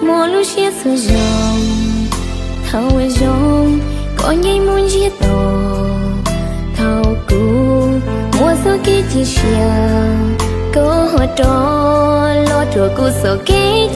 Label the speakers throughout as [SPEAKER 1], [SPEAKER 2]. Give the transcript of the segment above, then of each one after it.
[SPEAKER 1] mua lúc chia sẻ dòng thâu với dòng có nhảy muốn chia tổ thâu cũ mua số kia chỉ xia có họ trò lo chùa cũ số kia.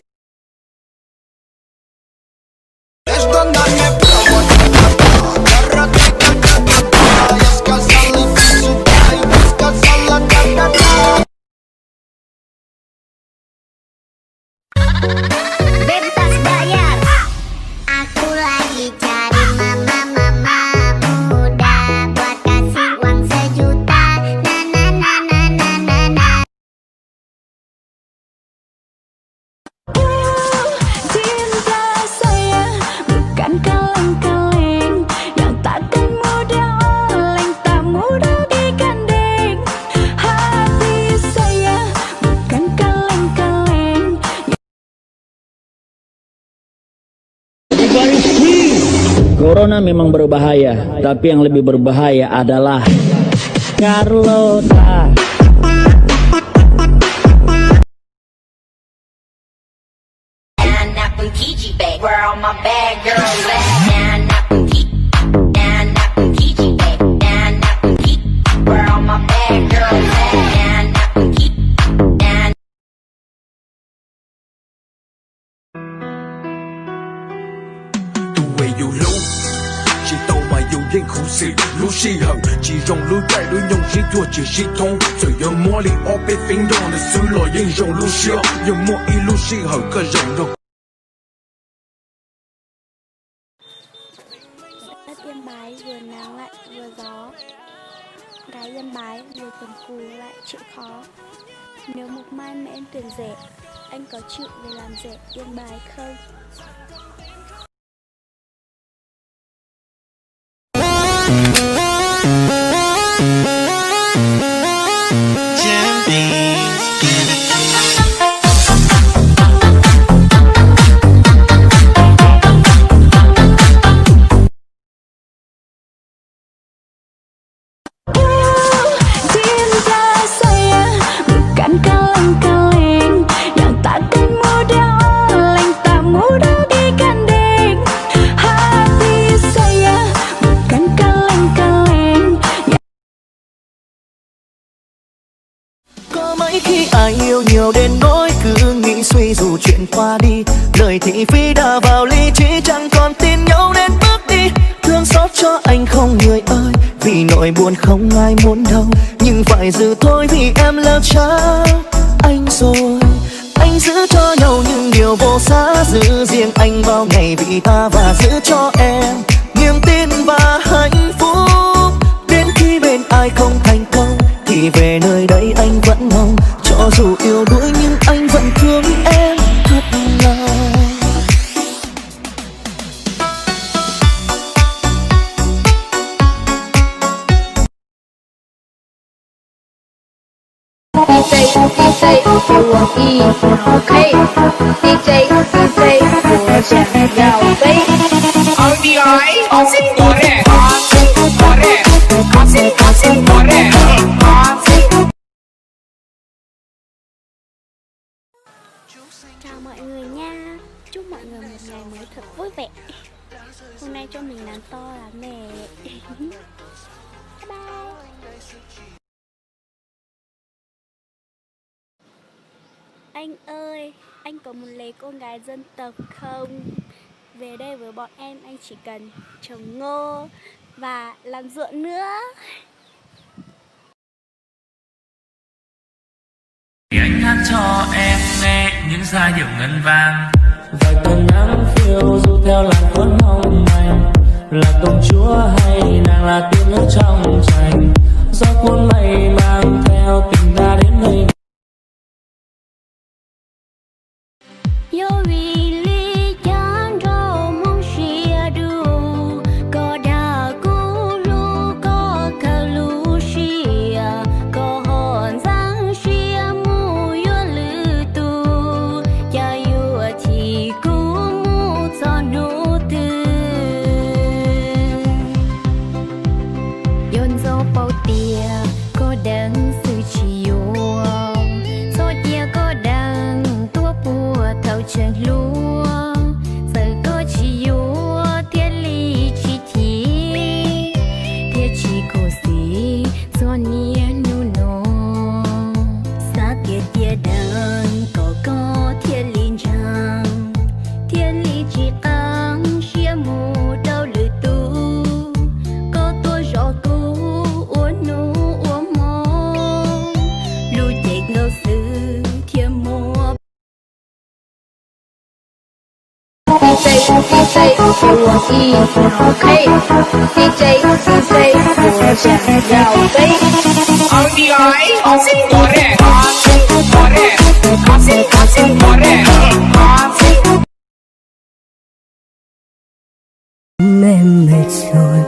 [SPEAKER 2] Corona memang berbahaya, tapi yang lebih berbahaya adalah Carlota.
[SPEAKER 3] Chỉ tàu mà dù lên khủ xì lũ xì hận chỉ rồng lũ chạy lũ nhông chỉ thua chỉ xì thông rồi giờ mua li ô bê phím đòn để xử lỗi yên rồng lũ xì giờ mua y lũ xì hận cơ rồng rồi.
[SPEAKER 4] Đất Yên Bái vừa nắng lại vừa gió, gái Yên Bái vừa cần cù lại chịu khó. Nếu một mai mẹ em tuyển rể, anh có chịu về làm rể Yên Bái không?
[SPEAKER 5] Khi ai yêu nhiều đến nỗi cứ nghĩ suy dù chuyện qua đi, lời thị phi đã vào ly trí chẳng còn tin nhau nên bước đi. Thương xót cho anh không người ơi, vì nỗi buồn không ai muốn đâu, nhưng phải giữ thôi vì em lỡ trao anh rồi. Anh giữ cho nhau những điều vô giá, giữ riêng anh bao ngày vì ta và giữ cho em niềm tin và hạnh phúc. Đến khi bên ai không thành công thì về nơi đây anh vẫn mong, cho dù yêu đuối nhưng anh vẫn thương em thật lòng.
[SPEAKER 6] DJ, you want E, okay? DJ, của chàng giàu đấy.
[SPEAKER 7] RBI, xin có rẻ, xin có rẻ.
[SPEAKER 4] Chào mọi người nha, chúc mọi người một ngày mới thật vui vẻ. Hôm nay cho mình làm to lắm nè. Bye bye. Anh ơi, anh có muốn lấy con gái dân tộc không? Về đây với bọn em, anh chỉ cần trồng ngô và làm ruộng nữa.
[SPEAKER 8] Anh hát cho em nghe những giai điệu ngân vang.
[SPEAKER 2] Vài tầng nắng phiêu du theo làn cuốn hồng manh, là công chúa hay nàng là tiên nữ trong tranh, gió cuốn mây mang theo tình ta đến nơi.
[SPEAKER 1] Lúa
[SPEAKER 6] DJ 给我一秒 K DJ 我想要飞。
[SPEAKER 7] Ang diay, asing correct. Asing correct. Asing correct. Asing.
[SPEAKER 1] Em mệt rồi,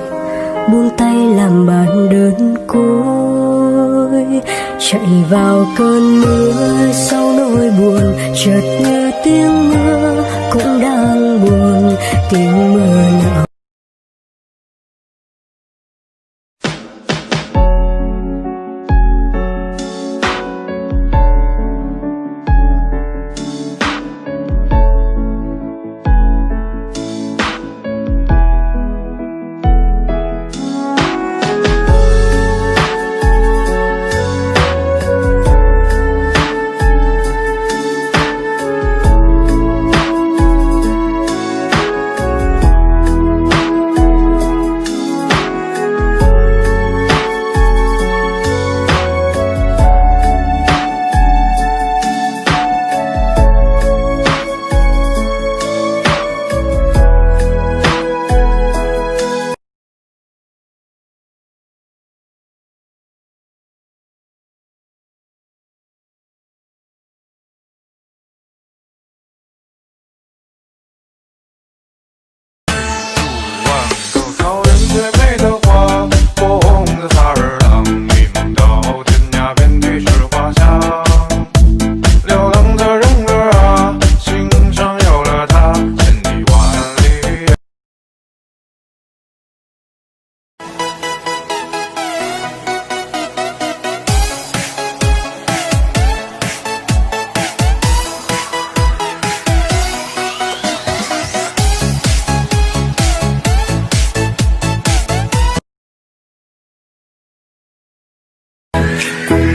[SPEAKER 1] buông tay làm bạn đơn côi, chạy vào cơn mưa sau nỗi buồn, chợt nghe tiếng mưa cũng đang buồn, tiếng mưa nhỏ.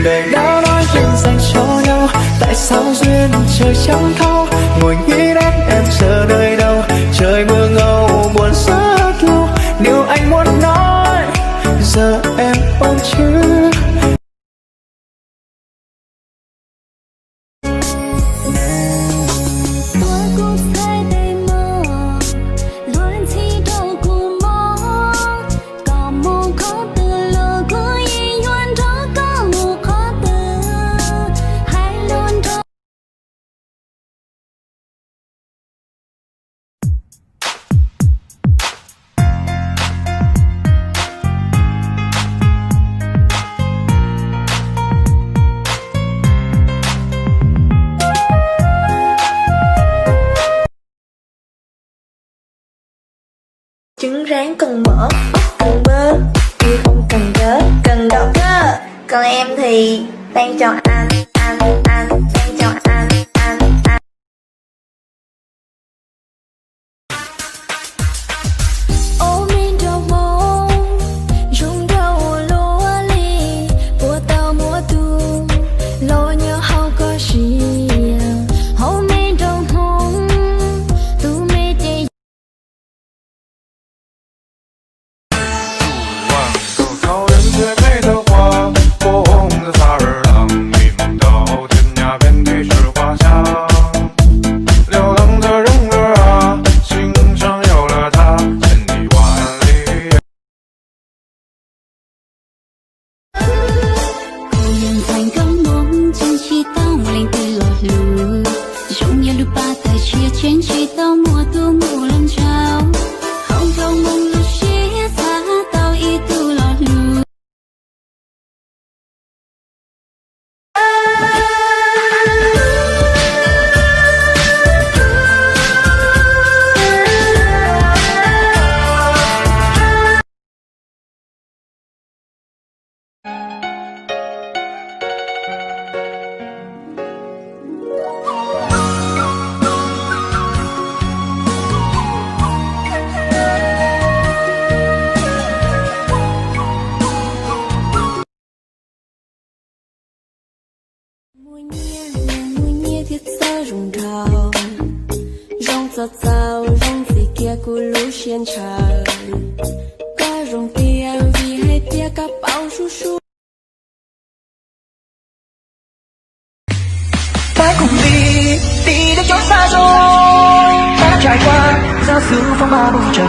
[SPEAKER 5] Đời đã nói chuyện dành cho nhau, tại sao duyên trời chẳng thấu, ngồi nghĩ đến em giờ nơi đâu, trời mưa ngâu buồn rất lâu, điều anh muốn nói giờ em ôn chứ.
[SPEAKER 9] Trứng rán cần mỡ, ốc cần bơ, thì không cần gớ, cần đậu cơ. Còn em thì đang cho anh, đang cho anh.
[SPEAKER 1] Ôm in trong mong, rung đầu lúa ly, của tao mùa thu, lo nhớ hao có gì. Ôm in trong mong, tu mê tê.
[SPEAKER 10] Trên chỉ tao mùa tu mùa lần trao không trong mong lúc chia xa tao ý tu lọt lùi.
[SPEAKER 1] Mùi nhia thiết xa rung rào, rong giọt rào, rong gì kia cu lũ xiên trời, có rong tia vì hay tia cả bao su su.
[SPEAKER 5] Ta cùng đi đến chỗ xa rồi, ta đã trải qua xưa phong ba bụi trần.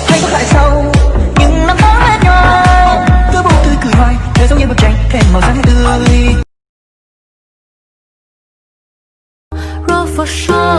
[SPEAKER 5] Hay có tại sao những năm tháng bên nhau cứ buồn tươi cười hoài, đời giống như bức tranh thêm màu sáng tươi.
[SPEAKER 10] Roll for sure.